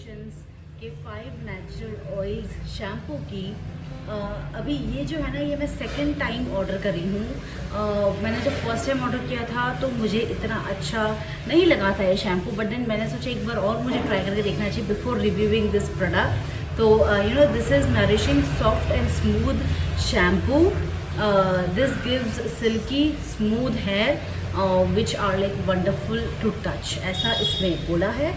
नरिशंस के 5 natural oils shampoo की अभी ये जो है ना, ये मैं सेकंड टाइम ऑर्डर कर रही हूँ। मैंने जब फर्स्ट टाइम ऑर्डर किया था तो मुझे इतना अच्छा नहीं लगा था ये शैम्पू, बट देन मैंने सोचा एक बार और मुझे ट्राई करके देखना चाहिए बिफोर रिव्यूइंग दिस प्रोडक्ट। तो you know, this is nourishing soft and smooth shampoo. This gives silky smooth hair which are like wonderful to touch, ऐसा इसमें बोला है।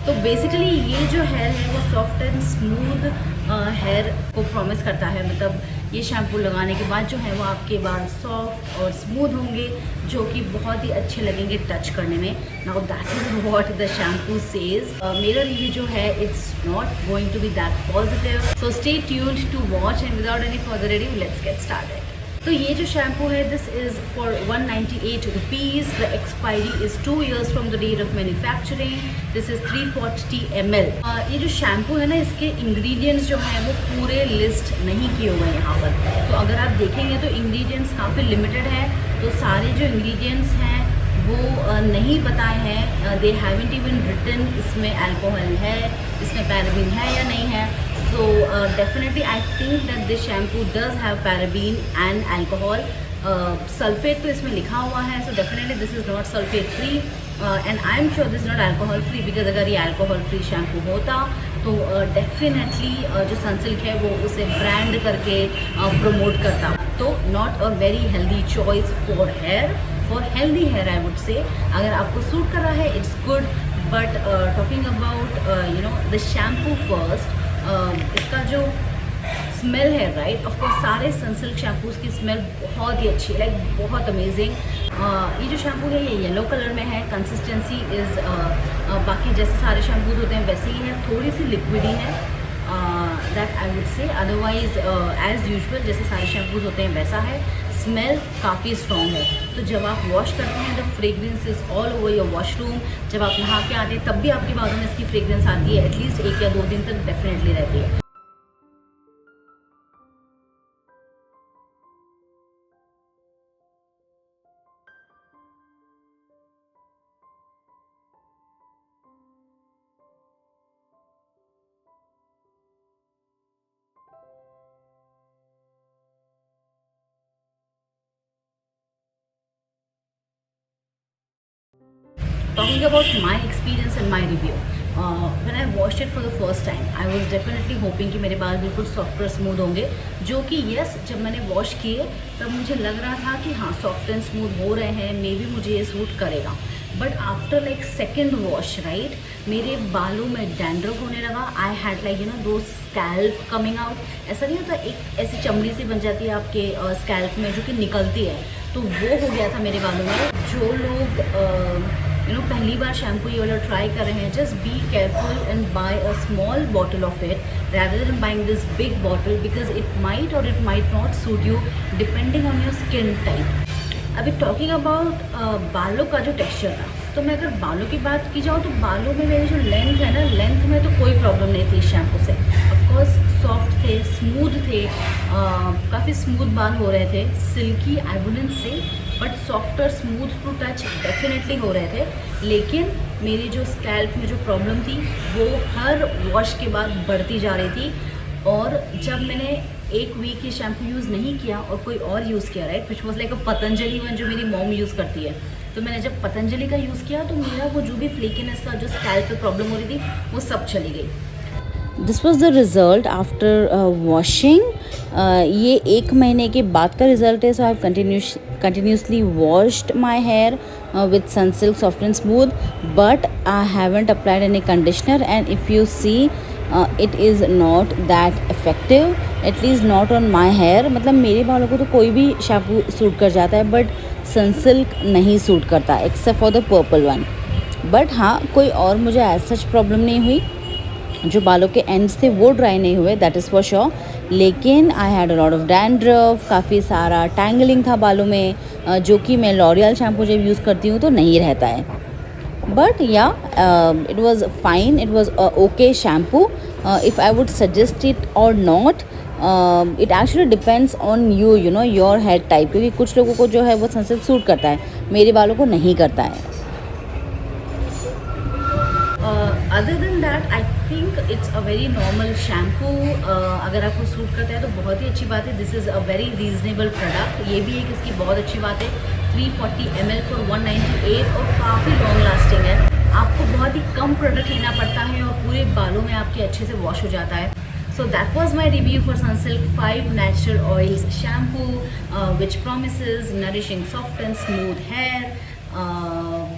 तो बेसिकली ये जो हेयर है वो सॉफ्ट एंड स्मूथ हेयर को प्रॉमिस करता है। मतलब ये शैम्पू लगाने के बाद जो है वो आपके बाल सॉफ्ट और स्मूथ होंगे, जो कि बहुत ही अच्छे लगेंगे टच करने में। Now that is what the shampoo says. मेरा रिव्यू जो है it's not going to be that positive, so stay tuned to watch and without any further review let's get started. तो ये जो शैम्पू है this is for 198 rupees. The expiry is 2 years from the date of manufacturing. This is 340 ml। ये जो shampoo है ना, इसके ingredients जो हैं वो पूरे लिस्ट नहीं किए हुए हैं यहाँ पर। तो अगर आप देखेंगे तो इंग्रेडिएंट्स काफ़ी लिमिटेड है, तो सारे जो इंग्रेडिएंट्स हैं वो नहीं बताए हैं। दे हैवंट इवन रिटन इसमें अल्कोहल है, इसमें पैराबीन है या नहीं है। So definitely I think that this shampoo does have paraben and alcohol. Sulfate तो इसमें लिखा हुआ है, so definitely this is not sulfate free and I am sure this is not alcohol free, because अगर ये alcohol free shampoo होता तो definitely जो Sunsilk है वो उसे ब्रांड करके प्रमोट करता। तो not a very healthy choice for hair, for healthy hair I would say। अगर आपको सूट कर रहा है it's good, but talking about you know the shampoo first, इसका जो स्मेल है राइट, ऑफ कोर्स सारे सनसिल्क शैम्पूज़ की स्मेल बहुत ही अच्छी है, लाइक बहुत अमेजिंग। ये जो शैम्पू है ये येलो कलर में है। कंसिस्टेंसी इज़ बाकी जैसे सारे शैम्पूज़ होते हैं वैसे ही है, थोड़ी सी लिक्विडी है that I would say. Otherwise as usual जैसे सारे शैम्पूज़ होते हैं वैसा है। स्मेल काफ़ी स्ट्रॉन्ग है, तो जब आप वॉश करते हैं the fragrance is all over your washroom. जब आप नहा के आते हैं तब भी आपके बालों में इसकी फ्रेगरेंस आती है, एटलीस्ट 1 या 2 दिन तक डेफिनेटली रहती है। Talking about my experience and my review, when I washed it for the first time, I was definitely hoping कि मेरे बाल बिल्कुल सॉफ्ट और स्मूथ होंगे, जो कि यस जब मैंने वॉश किए तब मुझे लग रहा था कि हाँ सॉफ्ट एंड स्मूथ हो रहे हैं, मे बी मुझे ये सूट करेगा। But after like second wash right, मेरे बालों में डैंड्रफ होने लगा। I had like you know दो स्कैल्प कमिंग आउट। ऐसा नहीं होता, एक ऐसी चमड़ी सी बन जाती है आपके स्कैल्प में जो कि निकलती है, तो वो हो गया था मेरे बालों में। जो लोग यू नो पहली बार शैम्पू ये वाला ट्राई कर रहे हैं, just be careful and buy a small bottle of it rather than buying this big bottle, because it might or it might not suit you depending on your skin type। अभी talking about बालों का जो texture था, तो मैं अगर बालों की बात की जाऊँ तो बालों में मेरी जो लेंथ है ना, लेंथ में तो कोई प्रॉब्लम नहीं थी इस शैम्पू से। ऑफकोर्स सॉफ्ट थे, स्मूथ थे, काफ़ी स्मूथ बाल हो रहे थे। Silky I wouldn't say, but soft और स्मूथ टू टच डेफिनेटली हो रहे थे। लेकिन मेरी जो स्कैल्प में जो प्रॉब्लम थी वो हर वॉश के बाद बढ़ती जा रही थी। और जब मैंने 1 वीक ये शैम्पू यूज़ नहीं किया और कोई और यूज़ किया right, which was like a Patanjali one जो मेरी मॉम यूज़ करती है, तो मैंने जब पतंजलि का यूज़ किया तो मेरा वो जो भी फ्लेकीनेस था, जो स्कैल्प पे प्रॉब्लम हो रही थी, वो सब चली गई। This was the result after washing. ये 1 महीने के बाद का रिज़ल्ट है। So I continuously washed my hair with Sunsilk soft and smooth, but I haven't applied any conditioner, and if you see it is not that effective, at least not on my hair। मतलब मेरे बालों को तो कोई भी shampoo suit कर जाता है, बट Sunsilk नहीं सूट करता except for the purple one. But हाँ, कोई और मुझे एज सच प्रॉब्लम नहीं हुई। जो बालों के एंड्स थे वो ड्राई नहीं हुए, दैट इज़ फॉर श्योर। लेकिन I had a lot of dandruff, काफ़ी सारा टैंगलिंग था बालों में, जो कि मैं लॉरियल शैम्पू जब यूज़ करती हूँ तो नहीं रहता है। But yeah it was fine, it was okay shampoo. If I would suggest it और not, it actually depends on you, you know your hair type, क्योंकि कुछ लोगों को जो है वो सनसिल्क सूट करता है, मेरे बालों को नहीं करता है। Other than that, I think it's a very normal shampoo. अगर आपको सूट करता है तो बहुत ही अच्छी बात है। This is a very reasonable product. ये भी एक इसकी बहुत अच्छी बात है। 340 ml फॉर 198 और काफ़ी लॉन्ग लास्टिंग है। आपको बहुत ही कम प्रोडक्ट लेना पड़ता है और पूरे बालों में आपके अच्छे से वॉश हो जाता है। So that was my review for Sunsilk 5 Natural Oils Shampoo, which promises nourishing, soft and smooth hair.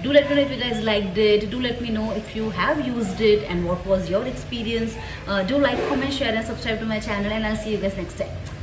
Do let me know if you guys liked it. Do let me know if you have used it and what was your experience. Do like, comment, share and subscribe to my channel, and I'll see you guys next time.